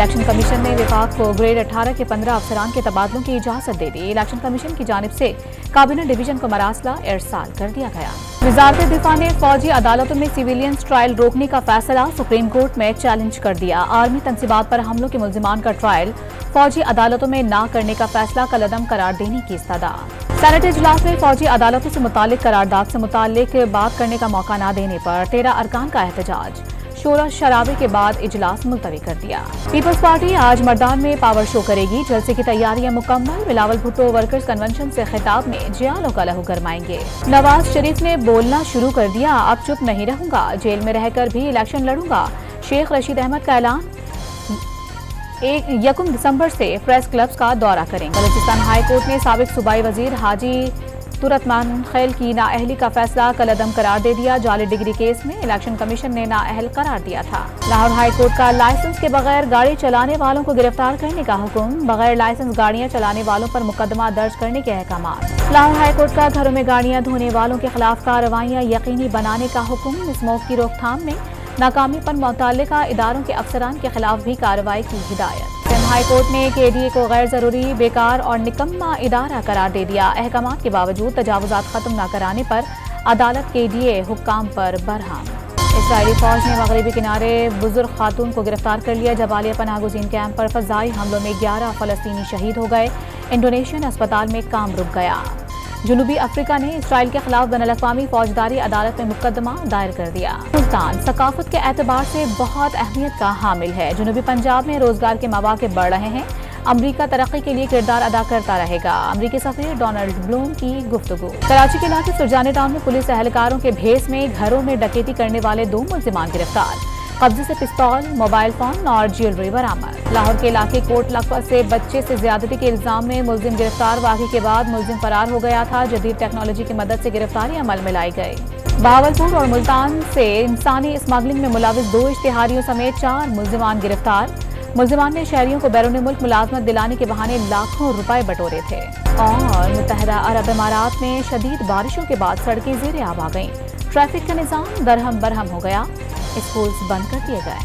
Election commission ने विफाक को grade 18 के 15 अफसरान के तबादलों की इजाजत दे दी। इलेक्शन कमीशन की जानिब से काबीना डिवीजन को मरासला इरसाल कर दिया गया। वजारत दिफा ने फौजी अदालतों में सिविलियंस ट्रायल रोकने का फैसला सुप्रीम कोर्ट में चैलेंज कर दिया। आर्मी तनसीबात पर हमलों के मुल्जिमान का ट्रायल फौजी अदालतों में न करने का फैसला कलअदम करार देने की इस्तदा। सेनेट इजलास में फौजी अदालतों से मुतालिक करारदाद से मुतालिक बात करने का मौका न देने पर 13 अरकान का एहतजाज। शोर शराबे के बाद इजलास मुलतवी कर दिया। पीपल्स पार्टी आज मर्दान में पावर शो करेगी। जलसे की तैयारियां मुकम्मल। बिलावल भुट्टो वर्कर्स कन्वेंशन से खिताब में जियालों का लहू गरमाएंगे। नवाज शरीफ ने बोलना शुरू कर दिया, अब चुप नहीं रहूंगा, जेल में रहकर भी इलेक्शन लड़ूंगा। शेख रशीद अहमद का ऐलान, 1 दिसंबर से प्रेस क्लब्स का दौरा करेंगे। बलूचिस्तान हाई कोर्ट ने साबिक सूबाई वजीर हाजी तुरतमान खैल की नाअहली का फैसला कलअदम करार दे दिया। जाली डिग्री केस में इलेक्शन कमीशन ने नाअहल करार दिया था। लाहौर हाई कोर्ट का लाइसेंस के बगैर गाड़ी चलाने वालों को गिरफ्तार करने का हुक्म। बगैर लाइसेंस गाड़ियां चलाने वालों पर मुकदमा दर्ज करने के अहकाम। लाहौर हाई कोर्ट का घरों में गाड़ियां धोने वालों के खिलाफ कार्रवाइयां यकीनी बनाने का हुक्म। स्मोक की रोकथाम में नाकामी पर मुतल्लिका इदारों के अफसरान के खिलाफ भी कार्रवाई की हिदायत। हाई कोर्ट ने केडीए को गैर जरूरी, बेकार और निकम्मा इदारा करार दे दिया। अहकाम के बावजूद तजावुजात खत्म न कराने पर अदालत केडीए हुक्काम पर बरहम। इसराइली फौज ने मगरबी किनारे बुजुर्ग खातून को गिरफ्तार कर लिया। जबालिया पनाहगुज़ीन कैंप पर फजाई हमलों में 11 फलस्तीनी शहीद हो गए। इंडोनेशियन अस्पताल में काम रुक गया। जनूबी अफ्रीका ने इसराइल के खिलाफ बैनुल-अक़वामी फौजदारी अदालत में मुकदमा दायर कर दिया। मुल्तान सकाफत के एतबार से बहुत अहमियत का हामिल है। जनूबी पंजाब में रोजगार के मौके बढ़ रहे हैं। अमरीका तरक्की के लिए किरदार अदा करता रहेगा। अमरीकी सफीर डोनाल्ड ब्लूम की गुफ्तगू। कराची के इलाके सुरजानी टाउन में पुलिस एहलकारों के भेस में घरों में डकैती करने वाले 2 मुल्जिमान गिरफ्तार। कब्जे से पिस्तौल, मोबाइल फोन और ज्वेलरी बरामद। लाहौर के इलाके कोट लखपत से बच्चे से ज्यादती के इल्जाम में मुल्जिम गिरफ्तार। वाक़े के बाद मुल्जिम फरार हो गया था। जदीद टेक्नोलॉजी की मदद से गिरफ्तारी अमल में लाई गई। बहावलपुर और मुल्तान से इंसानी स्मगलिंग में मुलविस 2 इश्तिहारियों समेत 4 मुल्जिमान गिरफ्तार। मुल्जिमान ने शहरियों को बैरून मुल्क मुलाजमत दिलाने के बहाने लाखों रुपए बटोरे थे। और मुत्तहदा अरब इमारात में शदीद बारिशों के बाद सड़कें ज़ेरे आब आ गईं। ट्रैफिक का निज़ाम दरहम बरहम हो गया। स्कूल्स बंद कर दिए गए।